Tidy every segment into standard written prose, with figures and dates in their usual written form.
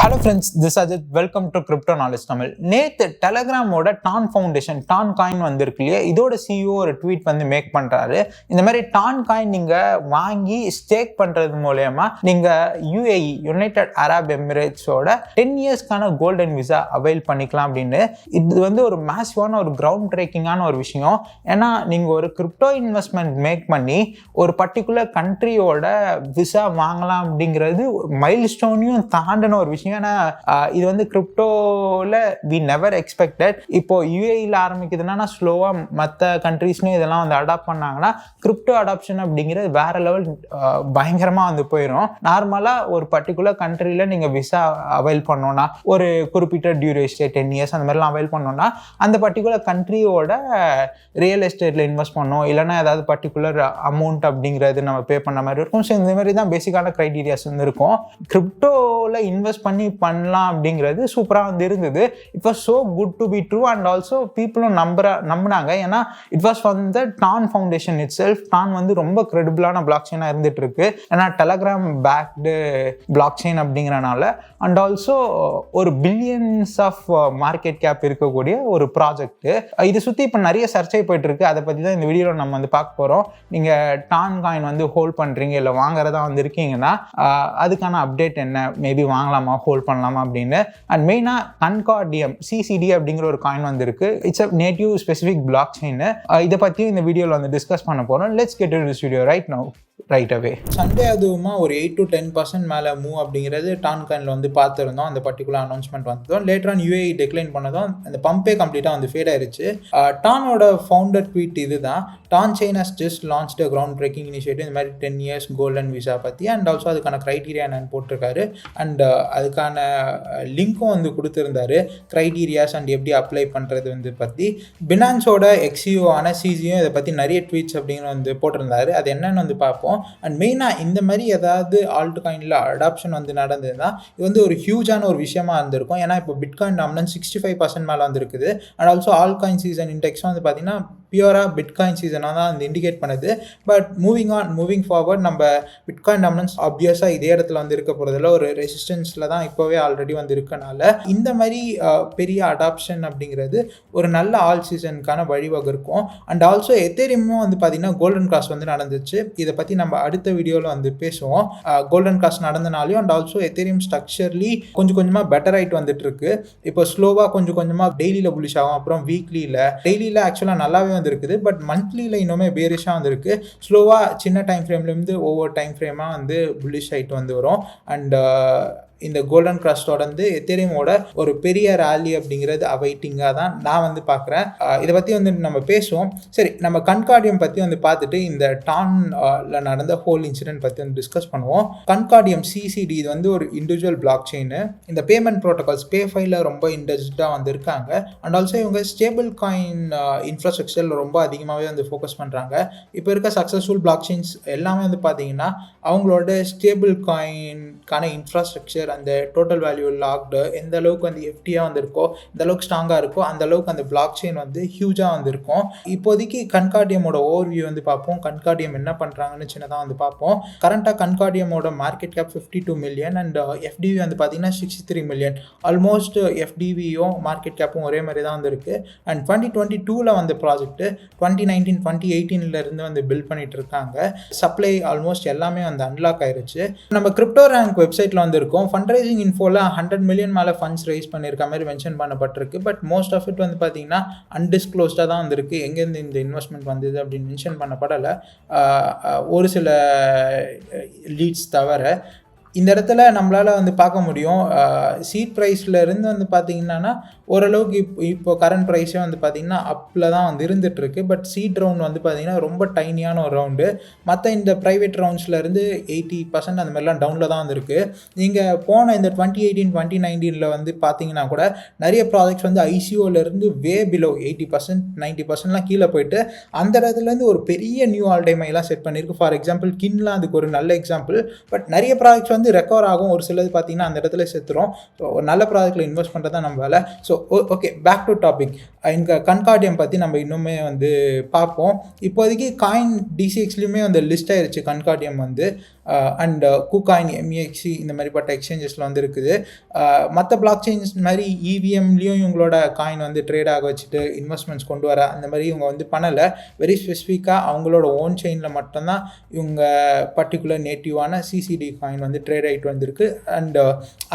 Hello friends, this is Ajit. Welcome to Crypto Knowledge Tamil. நேத்து டெலகிராமோட Don foundation Don coin வந்திருக்கு இல்லையா, இதோட CEO ஒரு ட்வீட் வந்து மேக் பண்றாரு. இந்த மாதிரி டான் காயின் நீங்க வாங்கி ஸ்டேக் பண்றது மூலமா நீங்க UAE யுனைடெட் அரப் எமிரேட்ஸோட 10 இயர்ஸ்க்கான கோல்டன் விசா அவைல் பண்ணிக்கலாம் அப்படின்னு. இது வந்து ஒரு மேசிவான ஒரு கிரவுண்ட் பிரேக்கிங்கான ஒரு விஷயம். ஏன்னா நீங்க ஒரு கிரிப்டோ இன்வெஸ்ட்மெண்ட் மேக் பண்ணி ஒரு பர்டிகுலர் கண்ட்ரியோட விசா வாங்கலாம் அப்படிங்கிறது மைல் ஸ்டோனையும் தாண்டின ஒரு விஷயம். ஏன்னா இது வந்து கிரிப்டோல வி நெவர் எக்ஸ்பெக்டட். இப்போ யூஏஇல ஆரம்பிக்குதுன்னா ஸ்லோவா மற்ற கண்ட்ரீஸ்லயும் இதெல்லாம் வந்து அடாப்ட் பண்ணாங்கன்னா கிரிப்டோ அடாப்ஷன் அப்படிங்கிறது வேற லெவல் பயங்கரமா வந்து போயிடும். நார்மலா ஒரு பர்டிகுலர் கண்ட்ரில நீங்க விசா அவைல் பண்ணோம்னா ஒரு குறிப்பிட்ட டியூரேஷன் 10 இயர்ஸ் அந்த மாதிரிலாம் அவைல் பண்ணோம்னா அந்த பர்டிகுலர் கண்ட்ரியோட ரியல் எஸ்டேட்ல இன்வெஸ்ட் பண்ணோம், இல்லைன்னா ஏதாவது பர்டிகுலர் அமௌண்ட் அப்படிங்கிறது நம்ம பே பண்ண மாதிரி இருக்கும். ஸோ இந்த மாதிரி தான் பேசிக்கான கிரைட்டீரியாஸ் வந்து இருக்கும். கிரிப்டோல இன்வெஸ்ட் பண்ணலாம் அப்படிங்கிறது சூப்பராக வந்து இருந்தது. It was so good to be true and also பீப்புளும் நம்பினாங்க. ஏன்னா it was from the TON foundation itself. TON வந்து ரொம்ப கிரெடிபிளான பிளாக் செயினாக இருந்துட்டு இருக்கு. ஏன்னா டெலகிராம் பேக்டு பிளாக் செயின் அப்படிங்கிறனால அண்ட் ஆல்சோ ஒரு பில்லியன்ஸ் ஆஃப் மார்க்கெட் கேப் இருக்கக்கூடிய ஒரு ப்ராஜெக்ட். இது சுற்றி இப்போ நிறைய சர்ச்சை போயிட்டு இருக்கு. அதை பற்றி தான் இந்த வீடியோவில் நம்ம வந்து பார்க்க போகிறோம். நீங்கள் டான் காயின் வந்து ஹோல்ட் பண்ணுறீங்க இல்லை வாங்குறதா வந்து இருக்கீங்கன்னா அதுக்கான அப்டேட் என்ன, மேபி வாங்கலாமா ஹோல்ட் பண்ணலாமா அப்படின்னு. அண்ட் மெயினாக கன்கார்டியம் CCD அப்படிங்கிற ஒரு காயின் வந்து இருக்கு. It's a native specific blockchain. இதை பற்றியும் இந்த வீடியோவில் வந்து டிஸ்கஸ் பண்ண போகிறோம். Let's get into this video right now. Right away Sunday அதுவுமா ஒரு 8 to 10% மேலே மூவ் அப்படிங்கிறது டான் காயினில் வந்து பார்த்துருந்தோம். அந்த பர்டிகுலர் அனௌன்ஸ்மெண்ட் வந்ததும் லேட்டர் ஆன் UAE டெக்ளைன் பண்ணதும் அந்த பம்பே கம்ப்ளீட்டாக வந்து ஃபேட் ஆயிருச்சு. டானோட ஃபவுண்டர் ட்வீட் இதுதான். TON chain has just launched a ground breaking initiative, இந்த மாதிரி 10 இயர்ஸ் கோல்டன் விசா பற்றி அண்ட் ஆல்சோ அதுக்கான க்ரைட்டீரியா என்னன்னு போட்டிருக்காரு. அண்ட் அதுக்கான லிங்க்கும் வந்து கொடுத்துருந்தாரு, க்ரைட்டீரியாஸ் அண்ட் எப்படி அப்ளை பண்ணுறது வந்து பற்றி. பினான்ஸோட எக்ஸிஓ ஆன சிஜியும் இதை பற்றி நிறைய ட்வீட்ஸ் அப்படிங்கிற வந்து போட்டிருந்தாரு. அது என்னன்னு வந்து பார்ப்போம். அண்ட் மெயினாக இந்த மாதிரி ஏதாவது ஆல்ட் காயினில் அடாப்ஷன் வந்து நடந்ததுன்னா இது வந்து ஒரு ஹியூஜான ஒரு விஷயமா இருந்திருக்கும். ஏன்னா இப்போ பிட்காயின் டாமினன்ஸ் 65% மேலே வந்துருக்குது. And also altcoin season இண்டெக்ஸும் வந்து பார்த்தீங்கன்னா பியூராக பிட்காயின் சீசனாக தான் வந்து இண்டிகேட் பண்ணுது. பட் மூவிங் ஃபார்வர்ட் நம்ம பிட்காயின் டாமினன்ஸ் ஆப்வியஸாக இதே இடத்துல வந்து இருக்க போகிறதுல ஒரு ரெசிஸ்டன்ஸில் தான் இப்போவே ஆல்ரெடி வந்து இருக்கனால இந்த மாதிரி பெரிய அடாப்ஷன் அப்படிங்கிறது ஒரு நல்ல ஆல் சீசனுக்கான வழிவகை இருக்கும். அண்ட் ஆல்சோ எத்தேரியமும் வந்து பார்த்தீங்கன்னா கோல்டன் கிராஸ் வந்து நடந்துச்சு. இதை பற்றி நம்ம அடுத்த வீடியோவில் வந்து பேசுவோம். கோல்டன் கிராஸ் நடந்தனாலையும் அண்ட் ஆல்சோ எத்தேரியம் ஸ்ட்ரக்சர்லி கொஞ்சம் கொஞ்சமாக பெட்டர் ஆகிட்டு வந்துட்டு இருக்கு. இப்போ ஸ்லோவாக கொஞ்சம் கொஞ்சமாக டெய்லியில் புல்லிஷ் ஆகும், அப்புறம் டெய்லியில் ஆக்சுவலாக நல்லாவே வந்து இருக்குது. பட் மந்த்லியில் இன்னுமே பேரிஷாக வந்து இருக்கு. ஸ்லோவாக சின்ன டைம் ஃப்ரேம்லேருந்து ஒவ்வொரு டைம் ஃப்ரேமாக வந்து புல்லிஷ் ஆகிட்டு வந்து வரும். அண்ட் இந்த கோல்டன் கிராஸ் தொடர்ந்து எத்தேரியமோட ஒரு பெரிய ரேலி அப்படிங்கிறது அவைட்டிங்காக தான் நான் வந்து பார்க்குறேன். இதை பற்றி வந்து நம்ம பேசுவோம். சரி, நம்ம கன்கார்டியம் பற்றி வந்து பார்த்துட்டு இந்த டான்ல நடந்த ஹோல் இன்சிடென்ட் பற்றி வந்து டிஸ்கஸ் பண்ணுவோம். கன்கார்டியம் CCD இது வந்து ஒரு இண்டிவிஜுவல் பிளாக் செயின். இந்த பேமெண்ட் ப்ரோட்டோகால்ஸ் பேஃபைல ரொம்ப இன்டெஸ்டாக வந்து இருக்காங்க. அண்ட் ஆல்சோ இவங்க ஸ்டேபிள் காயின் இன்ஃப்ராஸ்ட்ரக்சரில் ரொம்ப அதிகமாகவே வந்து ஃபோக்கஸ் பண்ணுறாங்க. இப்போ இருக்க சக்ஸஸ்ஃபுல் பிளாக் செயின்ஸ் எல்லாமே வந்து பார்த்தீங்கன்னா அவங்களோட ஸ்டேபிள் காயின்கான இன்ஃப்ராஸ்ட்ரக்சர் அந்த டோட்டல் வேல்யூ லாக்டு எந்த அளவுக்கு வந்து எஃப்டியாக வந்து இருக்கோ, இந்த அளவுக்கு ஸ்ட்ராங்காக இருக்கோ அந்த அளவுக்கு அந்த பிளாக் செயின் வந்து ஹியூஜாக வந்து இருக்கும். இப்போதைக்கு கன்கார்டியமோட ஓவர்வியூ வந்து பார்ப்போம். கன்கார்டியம் என்ன பண்ணுறாங்கன்னு சின்னதாக வந்து பார்ப்போம். கரண்ட்டாக கன்கார்டியமோட market cap 52 million and FDV வந்து பார்த்தீங்கன்னா 63 மில்லியன். ஆல்மோஸ்ட் FDVயும் மார்க்கெட் கேப்பும் ஒரே மாதிரி தான் வந்து இருக்குது. அண்ட் 2022 வந்த ப்ராஜெக்ட் 2019 2018 வந்து பில்ட் பண்ணிட்டு இருக்காங்க. சப்ளை ஆல்மோஸ்ட் எல்லாமே வந்து அன்லாக் ஆயிருச்சு. நம்ம கிரிப்டோ ரேங்க் வெப்சைட்டில் வந்து இருக்கும். ஃபண்ட்ரைசிங் இன்ஃபோல 100 மில்லியன் மேலே ஃபண்ட்ஸ் ரைஸ் பண்ணியிருக்க மாதிரி மென்ஷன் பண்ணப்பட்டிருக்கு. பட் மோஸ்ட் ஆஃப் இட் வந்து பார்த்தீங்கன்னா அன்டிஸ்க்ளோஸ்டாக தான் வந்துருக்கு. எங்கேருந்து இந்த இன்வெஸ்ட்மெண்ட் வந்தது அப்படின்னு மென்ஷன் பண்ணப்படலை, ஒரு சில லீட்ஸ் தவிர. இந்த இடத்துல நம்மளால் வந்து பார்க்க முடியும் சீட் ப்ரைஸில் இருந்து வந்து பார்த்தீங்கன்னா ஓரளவுக்கு இப்போ கரண்ட் ப்ரைஸே வந்து பார்த்திங்கன்னா அப்பில் தான் வந்து இருந்துகிட்ருக்கு. பட் சீட் ரவுண்ட் வந்து பார்த்திங்கன்னா ரொம்ப டைனியான ஒரு ரவுண்டு. மற்ற இந்த ப்ரைவேட் ரவுண்ட்ஸ்லேருந்து 80% அந்த மாதிரிலாம் டவுனில் தான் வந்துருக்கு. நீங்கள் போன இந்த 2018 2019 வந்து பார்த்தீங்கன்னா கூட நிறைய ப்ராஜெக்ட்ஸ் வந்து ICOலேருந்து வே பிலோ 80% 90%லாம் கீழே போயிட்டு அந்த இடத்துலேருந்து ஒரு பெரிய நியூ ஆல் டைம் எல்லாம் செட் பண்ணியிருக்கு. ஃபார் எக்ஸாம்பிள் கின்லாம் அதுக்கு ஒரு நல்ல எக்ஸாம்பிள். பட் நிறைய ப்ராஜெக்ட்ஸ் வந்து ரெக்கவர் ஆகும், ஒரு சிலது பார்த்தீங்கன்னா அந்த இடத்துல செத்துரும். ஸோ ஒரு நல்ல ப்ராஜெக்டில் இன்வெஸ்ட் பண்ணுறது தான் நம்ம வேலை. So okay, back to topic. இங்கே கன்கார்டியம் பற்றி நம்ம இன்னுமே வந்து பார்ப்போம். இப்போதைக்கு காயின் DCXலையுமே வந்து லிஸ்ட் ஆயிருச்சு கன்கார்டியம் வந்து. அண்ட் குகாயின் எம்இஎக்சி இந்த மாதிரிப்பட்ட எக்ஸ்சேஞ்சஸில் வந்து இருக்குது. மற்ற பிளாக் செயின்ஸ் மாதிரி இவிஎம்லேயும் இவங்களோட காயின் வந்து ட்ரேட் ஆக வச்சுட்டு இன்வெஸ்ட்மெண்ட்ஸ் கொண்டு வர அந்த மாதிரி இவங்க வந்து பண்ணலை. வெரி ஸ்பெசிஃபிக்காக அவங்களோட ஓன் செயினில் மட்டும்தான் இவங்க பர்டிகுலர் நேட்டிவான சிசிடி காயின் வந்து ட்ரேட் ஆகிட்டு வந்திருக்கு. அண்ட்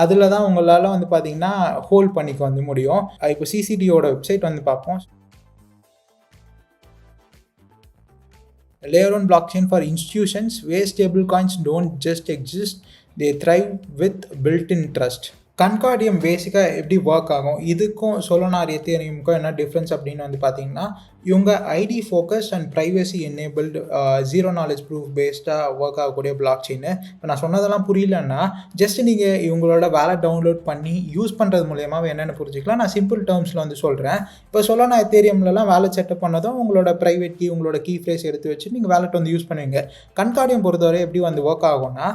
அதில் தான் உங்களால் வந்து பார்த்தீங்கன்னா ஹோல்ட் பண்ணிக்க வந்து முடியும். இப்போ சிசிடியோட வெப்சைட் வந்து பார்ப்போம். Layer 1 blockchain for institutions where stable coins don't just exist, they thrive with built-in trust. Concordium பேசிக்காக எப்படி ஒர்க் ஆகும், இதுக்கும் சோலனார் எத்தேரியமுக்கும் என்ன டிஃப்ரென்ஸ் அப்படின்னு வந்து பார்த்தீங்கன்னா, இவங்க ID focus and privacy enabled zero knowledge proof பேஸ்டாக ஒர்க் ஆகக்கூடிய பிளாக் செயின். இப்போ நான் சொன்னதெல்லாம் புரியலன்னா ஜஸ்ட் நீங்கள் இவங்களோட வேலட் டவுன்லோட் பண்ணி யூஸ் பண்ணுறது மூலியமாக என்னென்னு புரிஞ்சுக்கலாம். நான் சிம்பிள் டேர்ம்ஸில் வந்து சொல்கிறேன். இப்போ சோலானா எத்தேரியம்லலாம் வேலட் செட்டப் பண்ணதும் உங்களோட ப்ரைவேட் கீ உங்களோட கீ ஃப்ரேஸ் எடுத்து வச்சு நீங்கள் வேலட் வந்து யூஸ் பண்ணுவீங்க. கன்கார்டியம் பொறுத்தவரை எப்படி வந்து ஒர்க் ஆகும்னா,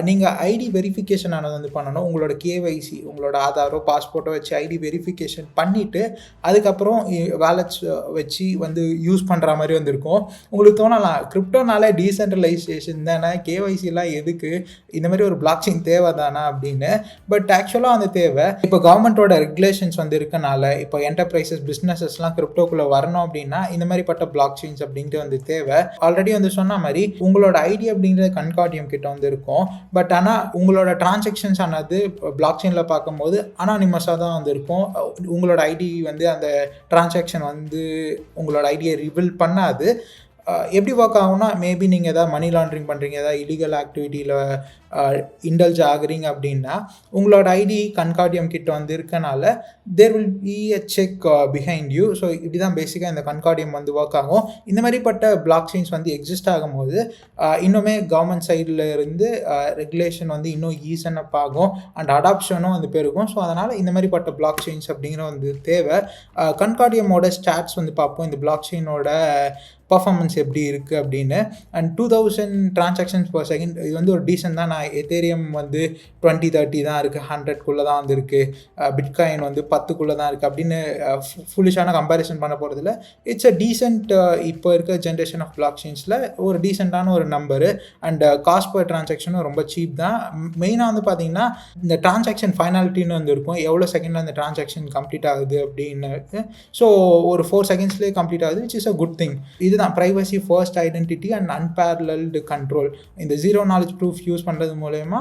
நீங்கள் ஐடி வெரிஃபிகேஷன் ஆனது வந்து பண்ணணும். உங்களோட கேஒய்சி உங்களோட ஆதாரோ பாஸ்போர்ட்டோ வச்சு ஐடி வெரிஃபிகேஷன் பண்ணிவிட்டு அதுக்கப்புறம் வேலட்ஸ் வச்சு வந்து யூஸ் பண்ணுற மாதிரி வந்து இருக்கும். உங்களுக்கு தோணலாம் கிரிப்டோனால டீசென்ட்ரலைசேஷன் தானே, கேஒய்சிலாம் எதுக்கு, இந்த மாதிரி ஒரு பிளாக் செயின் தேவை தானா அப்படின்னு. பட் ஆக்சுவலாக வந்து தேவை. இப்போ கவர்மெண்ட்டோட ரெகுலேஷன்ஸ் வந்து இருக்கனால இப்போ என்டர்பிரைசஸ் பிஸ்னஸஸ்லாம் கிரிப்டோக்குள்ளே வரணும் அப்படின்னா இந்த மாதிரிப்பட்ட பிளாக் செயின்ஸ் அப்படின்ட்டு வந்து தேவை. ஆல்ரெடி வந்து சொன்ன மாதிரி உங்களோட ஐடி அப்படிங்கிற கன்கார்டியம் கிட்ட வந்து இருக்கும். பட் ஆனால் உங்களோட டிரான்சாக்ஷன்ஸ் ஆனது பிளாக் செயினில் பார்க்கும்போது அனானிமஸாக தான் வந்து இருக்கும். உங்களோட ஐடி வந்து அந்த டிரான்சாக்ஷன் வந்து உங்களோட ஐடியை ரிவீல் பண்ணாது. எப்படி ஒர்க் ஆகும்னா, மேபி நீங்கள் எதாவது மணி லாண்ட்ரிங் பண்ணுறீங்க, எதாவது இல்லீகல் ஆக்டிவிட்டியில் இண்டல்ஜ் ஆகுறீங்க அப்படின்னா உங்களோட ஐடி கன்கார்டியம் கிட்ட வந்து இருக்கனால there will be a check behind you. So இப்படி தான் பேசிக்காக இந்த கன்கார்டியம் வந்து ஒர்க் ஆகும். இந்த மாதிரிப்பட்ட பிளாக் செயின்ஸ் வந்து எக்ஸிஸ்ட் ஆகும்போது இன்னுமே கவர்மெண்ட் சைடில் இருந்து ரெகுலேஷன் வந்து இன்னும் ஈஸன் அப் ஆகும் அண்ட் அடாப்ஷனும் வந்து பெருகும். ஸோ அதனால் இந்த மாதிரிப்பட்ட பிளாக் செயின்ஸ் அப்படிங்கிற வந்து தேவை. கன்கார்டியமோட ஸ்டாட்ஸ் வந்து பார்ப்போம், இந்த பிளாக் செயினோட பர்ஃபார்மன்ஸ் எப்படி இருக்குது அப்படின்னு. அண்ட் 2000 டிரான்சாக்ஷன்ஸ் பர் செகண்ட், இது வந்து ஒரு டீசென்ட் தான். நான் எத்தேரியம் வந்து 20-30 தான் இருக்குது, 100க்குள்ளே தான் வந்து இருக்குது, பிட்காயின் வந்து 10க்குள்ளே தான் இருக்குது அப்படின்னு ஃபுல்லிஷான கம்பேரிசன் பண்ண போகிறதில்ல. இட்ஸ் அ டீசென்ட், இப்போ இருக்க ஜென்ரேஷன் ஆஃப் பிளாக் செயின்ஸில் ஒரு டீசெண்டான ஒரு நம்பரு. அண்ட் காஸ்ட் பர் டிரான்சாக்ஷனும் ரொம்ப சீப் தான். மெயினாக வந்து பார்த்தீங்கன்னா இந்த டிரான்சாக்ஷன் ஃபைனாலிட்டின்னு வந்து இருக்கும், எவ்வளோ செகண்டில் அந்த டிரான்சாக்ஷன் கம்ப்ளீட் ஆகுது அப்படின்னு. ஸோ ஒரு 4 செகண்ட்ஸ்லேயே கம்ப்ளீட் ஆகுது, which is a good thing. இதுதான் privacy first identity and unparalleled control. இந்த ஜீரோ நாலேஜ் ப்ரூஃப் யூஸ் பண்ணுறது மூலயமா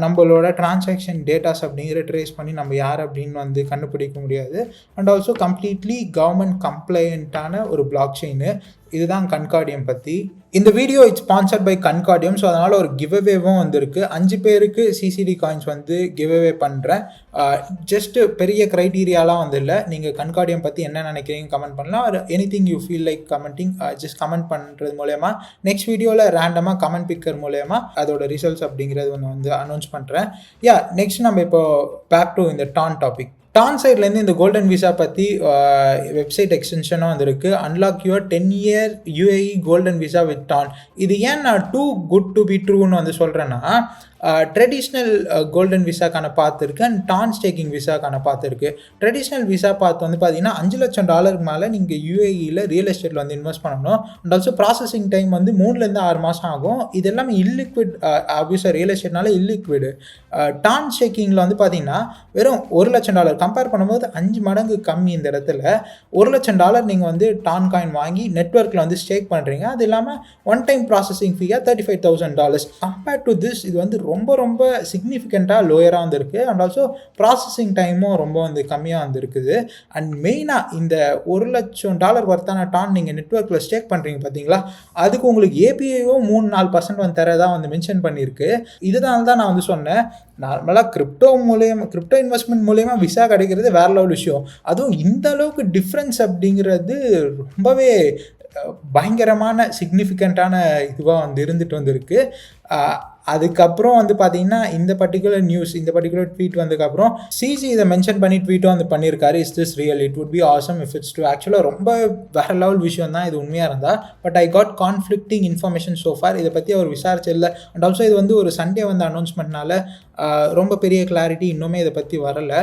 நம்மளோட டிரான்சாக்ஷன் டேட்டாஸ் அப்படிங்கிற ட்ரேஸ் பண்ணி நம்ம யார் அப்படின்னு வந்து கண்டுபிடிக்க முடியாது. அண்ட் ஆல்சோ கம்ப்ளீட்லி கவர்மெண்ட் கம்ப்ளைண்ட்டான ஒரு பிளாக் செயின். இதுதான் கன்கார்டியம் பற்றி. இந்த video it's sponsored by Concordium. So அதனால் ஒரு கிவ்அவேவும் வந்துருக்கு. 5 பேருக்கு சிசிடி காயின்ஸ் வந்து கிவ்அவே பண்ணுறேன். ஜஸ்ட்டு பெரிய க்ரைட்டீரியாலாம் வந்து இல்லை. நீங்கள் கன்கார்டியம் பற்றி என்ன நினைக்கிறீங்க கமெண்ட் பண்ணலாம். ஒரு anything you feel like commenting just comment பண்ணுறது மூலயமா நெக்ஸ்ட் வீடியோவில் ரேண்டமாக கமெண்ட் பிக்கர் மூலயமா அதோட ரிசல்ட்ஸ் அப்படிங்கிறது ஒன்று வந்து அனௌன்ஸ் பண்ணுறேன். நெக்ஸ்ட் நம்ம இப்போ பேக் டு இந்த டான் டாபிக். டான் சைட்லேருந்து இந்த கோல்டன் விசா பற்றி வெப்சைட் எக்ஸ்டென்ஷனும் வந்துருக்கு. Unlock your 10-year UAE golden visa with TON. இது ஏன் நான் டூ குட் டு பி ட்ரூன்னு வந்து சொல்கிறேன்னா, ட்ரெடிஷ்னல் கோல்டன் விசாக்கான பாத் இருக்குது அண்ட் டான் ஸ்டேக்கிங் விசாக்கான பாத் இருக்குது. ட்ரெடிஷ்னல் விசா பாத் வந்து பார்த்தீங்கன்னா $5 லட்சம் மேலே நீங்கள் யூஏஇயில் ரியல் எஸ்டேட்டில் வந்து இன்வெஸ்ட் பண்ணணும். அண்ட் ஆல்சோ ப்ராசஸிங் டைம் வந்து 3 to 6 மாதம் ஆகும். இது எல்லாமே இல்லிக்விட், ஆப்வியஸாக ரியல் எஸ்டேட்னால இல்லிக்விடு. டான் ஸ்டேக்கிங்கில் வந்து பார்த்தீங்கன்னா வெறும் $1 லட்சம் கம்பேர் பண்ணும்போது 5 மடங்கு கம்மி. இந்த இடத்துல $1 லட்சம் நீங்கள் வந்து டான் காயின் வாங்கி நெட்வொர்க்கில் வந்து ஸ்டேக் பண்ணுறீங்க. அது இல்லாமல் ஒன் டைம் ப்ராசஸிங் ஃபீயாக $35,000. கம்பேர் டு திஸ் இது வந்து ரொம்ப ரொம்ப சிக்னிஃபிகண்ட்டாக லோயராக வந்துருக்கு. அண்ட் ஆல்சோ ப்ராசஸிங் டைமும் ரொம்ப வந்து கம்மியாக வந்துருக்குது. அண்ட் மெயினாக இந்த $1 லட்சம் வர்த்தான டான் நீங்கள் நெட்வொர்க்கில் ஸ்டேக் பண்ணுறீங்க பார்த்தீங்களா, அதுக்கு உங்களுக்கு ஏபிஐயும் 3-4% வந்து தரதான் வந்து மென்ஷன் பண்ணியிருக்கு. இதனால தான் நான் வந்து சொன்னேன், நார்மலாக கிரிப்டோ இன்வெஸ்ட்மெண்ட் மூலயமா விசா கிடைக்கிறது வேற லெவல் விஷயம். அதுவும் இந்த அளவுக்கு டிஃப்ரென்ஸ் அப்படிங்கிறது ரொம்பவே பயங்கரமான சிக்னிஃபிகண்ட்டான இதுவாக வந்து இருந்துட்டு வந்திருக்கு. அதுக்கப்புறம் வந்து பார்த்தீங்கன்னா இந்த பர்டிகுலர் ட்வீட் வந்ததுக்கப்புறம் சிசி இதை மென்ஷன் பண்ணி ட்வீட்டும் வந்து பண்ணியிருக்காரு. Is this real? It would be awesome if it's to. ஆக்சுவலாக ரொம்ப வேற லெவல் விஷயம் தான் இது உண்மையாக இருந்தால். But I got conflicting information so for. இதை பற்றி அவர் விசாரிச்சதில்லை. அண்ட் ஆல்சோ இது வந்து ஒரு சண்டே வந்து அனௌன்ஸ்மெண்ட்னால ரொம்ப பெரிய கிளாரிட்டி இன்னுமே இதை பற்றி வரலை.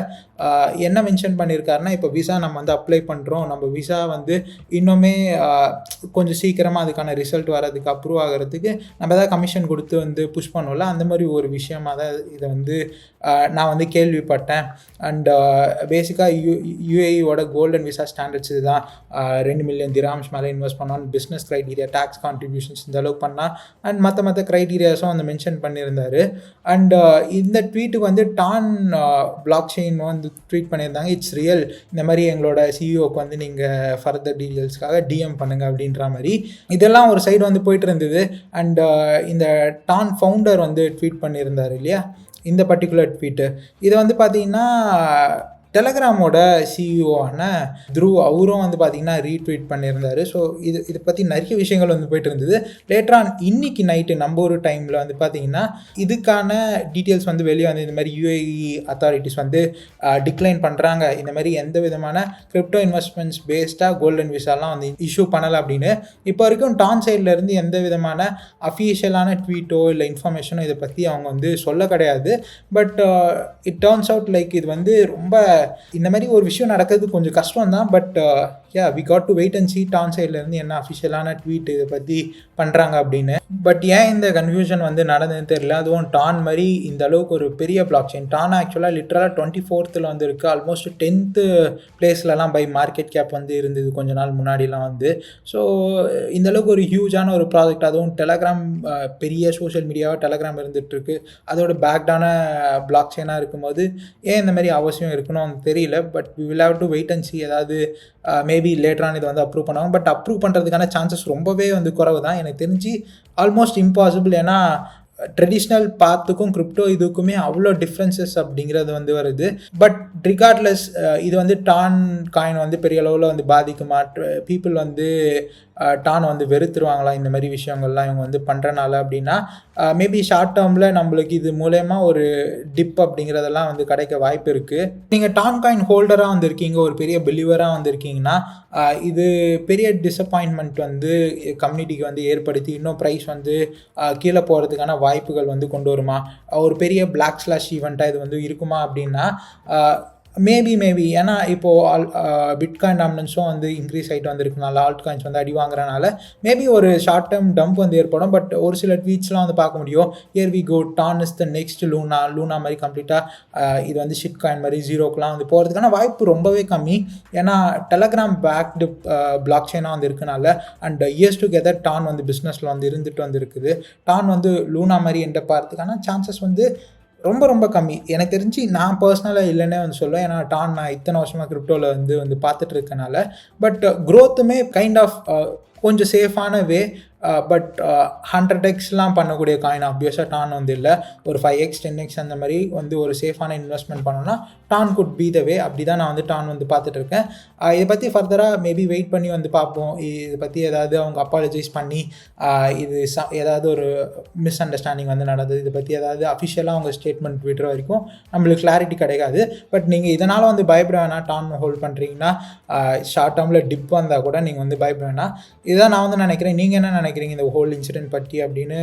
என்ன மென்ஷன் பண்ணியிருக்காருன்னா, இப்போ விசா நம்ம வந்து அப்ளை பண்ணுறோம், நம்ம விசா வந்து இன்னுமே கொஞ்சம் சீக்கிரமாக அதுக்கான ரிசல்ட் வரதுக்கு அப்ரூவ் ஆகிறதுக்கு நம்ம ஏதாவது கமிஷன் கொடுத்து எடுத்து வந்து புஷ் பண்ணுவோம்ல, அந்த மாதிரி ஒரு விஷயமாக தான் இதை வந்து நான் வந்து கேள்விப்பட்டேன். அண்ட் பேசிக்காக யூஏஇயோட கோல்டன் விசா ஸ்டாண்டர்ட்ஸ் இதுதான். 2 மில்லியன் திராம்ஸ் மேலே இன்வெஸ்ட் பண்ணோம், பிஸ்னஸ் க்ரைட்டீரியா, டேக்ஸ் கான்ட்ரிபியூஷன்ஸ் இந்த அளவுக்கு பண்ணால், அண்ட் மற்ற க்ரைட்டீரியாஸும் வந்து மென்ஷன் பண்ணியிருந்தார். அண்ட் இந்த ட்வீட்டுக்கு வந்து டான் பிளாக் செயின் வந்து ட்வீட் பண்ணியிருந்தாங்க, இட்ஸ் ரியல், இந்த மாதிரி எங்களோட சிஇஓக்கு வந்து நீங்கள் ஃபர்தர் டீட்டெயில்ஸ்க்காக டிஎம் பண்ணுங்கள் அப்படின்ற மாதிரி இதெல்லாம் ஒரு சைடு வந்து போயிட்டு இருந்தது. அண்ட் இந்த டான் ஃபவுண்டர் வந்து ட்வீட் பண்ணியிருந்தார் இல்லையா, இந்த பர்டிகுலர் ட்வீட்டு, இதை வந்து பார்த்தீங்கன்னா டெலகிராமோட சிஇஓவான த்ருவ் அவரும் வந்து பார்த்தீங்கன்னா ரீட்வீட் பண்ணியிருந்தார். ஸோ இதை பற்றி நிறைய விஷயங்கள் வந்து போயிட்டு இருந்தது. லேட்டரான் இன்னைக்கு நைட்டு நம்ம ஒரு டைமில் வந்து பார்த்தீங்கன்னா இதுக்கான டீட்டெயில்ஸ் வந்து வெளியே வந்து இந்த மாதிரி யூஏஇ அத்தாரிட்டிஸ் வந்து டிக்ளைன் பண்ணுறாங்க, இந்த மாதிரி எந்த விதமான கிரிப்டோ இன்வெஸ்ட்மெண்ட்ஸ் பேஸ்டாக கோல்டன் விசாலாம் வந்து இஷ்யூ பண்ணலை அப்படின்னு. இப்போ வரைக்கும் டான் சைட்லேருந்து எந்த விதமான அஃபீஷியலான ட்வீட்டோ இல்லை இன்ஃபர்மேஷனோ இதை பற்றி அவங்க வந்து சொல்ல கிடையாது. But it turns out like இது வந்து ரொம்ப இந்த மாதிரி ஒரு விஷயம் நடக்கிறது கொஞ்சம் கஷ்டம் தான். But we got to wait and see TON சைட்லேருந்து என்ன அஃபிஷியலான ட்வீட் இதை பற்றி பண்ணுறாங்க அப்படின்னு. பட் ஏன் இந்த கன்ஃபியூஷன் வந்து நடந்ததுன்னு தெரியல. அதுவும் டான் மாதிரி இந்த அளவுக்கு ஒரு பெரிய பிளாக் செயின், டான் ஆக்சுவலாக லிட்டரலாக 24th வந்து இருக்குது, ஆல்மோஸ்ட் 10th பிளேஸ்லலாம் பை மார்க்கெட் கேப் வந்து இருந்தது கொஞ்ச நாள் முன்னாடிலாம் வந்து. ஸோ இந்த அளவுக்கு ஒரு ஹியூஜான ஒரு ப்ராஜெக்ட், அதுவும் டெலகிராம் பெரிய சோஷியல் மீடியாவாக டெலகிராம் இருந்துகிட்ருக்கு, அதோட பேக்டான பிளாக் செயினாக இருக்கும்போது ஏன் இந்த மாதிரி அவசியம் இருக்கணும் தெரியல. But we will have to wait and see. ஏதாவது மேபி லேட்டரான இதை வந்து அப்ரூவ் பண்ணுவாங்க. பட் அப்ரூவ் பண்ணுறதுக்கான சான்சஸ் ரொம்பவே வந்து குறைவு தான், எனக்கு தெரிஞ்சு ஆல்மோஸ்ட் இம்பாசிபிள். ஏன்னா ட்ரெடிஷ்னல் பாத்துக்கும் கிரிப்டோ இதுக்குமே அவ்வளோ டிஃப்ரென்சஸ் அப்படிங்கிறது வந்து வருது. பட் ரிகார்ட்லெஸ் இது வந்து டான் காயின் வந்து பெரிய அளவில் வந்து பாதிக்குமா, பீப்புள் வந்து டான் வந்து வெறுத்துருவாங்களா இந்த மாதிரி விஷயங்கள்லாம் இவங்க வந்து பண்ணுறனால அப்படின்னா, மேபி ஷார்ட் டேர்மில் நம்மளுக்கு இது மூலயமா ஒரு டிப் அப்படிங்கிறதெல்லாம் வந்து கிடைக்க வாய்ப்பு இருக்குது. நீங்கள் டான் காயின் ஹோல்டராக வந்திருக்கீங்க, ஒரு பெரிய பிலீவராக வந்திருக்கீங்கன்னா, இது பெரிய டிசப்பாயின்மெண்ட் வந்து கம்யூனிட்டிக்கு வந்து ஏற்படுத்தி இன்னும் ப்ரைஸ் வந்து கீழே போகிறதுக்கான வாய்ப்புகள் வந்து கொண்டு வருமா, ஒரு பெரிய பிளாக் ஸ்லாஷ் ஈவெண்ட்டாக இது வந்து இருக்குமா அப்படின்னா மேபி ஏன்னா இப்போது பிட்காயின் டாமினன்ஸும் வந்து இன்க்ரீஸ் ஆகிட்டு வந்திருக்கனால, ஆல்ட் காயின்ஸ் வந்து அடி வாங்குறனால மேபி ஒரு ஷார்ட் டேர்ம் டம்ப் வந்து ஏற்படும். பட் ஒரு சில ட்வீட்ஸ்லாம் வந்து பார்க்க முடியும், here we go, TON is the next Luna மாதிரி கம்ப்ளீட்டாக இது வந்து ஷிட் காயின் மாதிரி ஜீரோக்கெலாம் வந்து போகிறதுக்கான வாய்ப்பு ரொம்பவே கம்மி. ஏன்னா டெலகிராம் பேக்டு பிளாக் செயினாக வந்து இருக்கனால, அண்ட் இயர்ஸ் டுகெதர் டான் வந்து பிஸ்னஸில் வந்து இருந்துட்டு வந்து இருக்குது. டான் வந்து லூனா மாதிரி எண்ட பார்த்துக்கான சான்சஸ் வந்து ரொம்ப ரொம்ப கம்மி. எனக்கு தெரிஞ்சு நான் பர்சனலாக இல்லைன்னே வந்து சொல்லுவேன். ஏன்னா டான் நான் இத்தனை வருஷமாக கிரிப்டோவில் வந்து பார்த்துட்டு இருக்கனால. பட் க்ரோத்துமே கைண்ட் ஆஃப் கொஞ்சம் சேஃபான வே. பட் 100x பண்ணக்கூடிய காயின் ஆப்வியஸாக டான் வந்து இல்லை. ஒரு 5x 10x அந்த மாதிரி வந்து ஒரு சேஃபான இன்வெஸ்ட்மெண்ட் பண்ணோன்னா டான் குட் பி த வே. அப்படி தான் நான் வந்து டான் வந்து பார்த்துட்ருக்கேன். இதை பற்றி ஃபர்தராக மேபி வெயிட் பண்ணி வந்து பார்ப்போம். இதை பற்றி ஏதாவது அவங்க அப்பாலஜைஸ் பண்ணி இது ஏதாவது ஒரு மிஸ் அண்டர்ஸ்டாண்டிங் வந்து நடந்தது, இதை பற்றி ஏதாவது அஃபிஷியலாக அவங்க ஸ்டேட்மெண்ட் விடுற வரைக்கும் நம்மளுக்கு கிளாரிட்டி கிடைக்காது. பட் நீங்கள் இதனால் வந்து பயப்பட வேணாம். டான் ஹோல்ட் பண்ணுறீங்கன்னா ஷார்ட் டேர்மில் டிப் வந்தால் கூட நீங்கள் வந்து பயப்பட வேணாம். இதுதான் நான் வந்து நினைக்கிறேன். நீங்கள் என்ன நினைக்கிறீங்க இந்த ஹோல் இன்சிடென்ட் பற்றி அப்படின்னு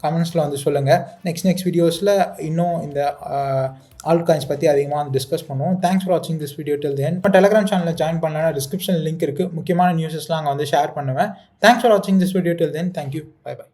கமெண்ட்ஸில் வந்து சொல்லுங்கள். நெக்ஸ்ட் வீடியோஸில் இன்னும் இந்த ஆல்ட் காயின்ஸ் பற்றி அதிகமாக வந்து டிஸ்கஸ் பண்ணுவோம். தேங்க்ஸ் ஃபார் வாட்சிங் திஸ் வீடியோ டில் தென். இப்போ டெலகிராம் சேனலில் ஜாயின் பண்ணலன்னா டிஸ்கிரிப்ஷன் லிங்க் இருக்குது, முக்கியமான நியூஸஸ்லாம் அங்கே வந்து ஷேர் பண்ணுவேன். தேங்க்ஸ் ஃபார் வாட்சிங் this video till then. Thank you, bye by.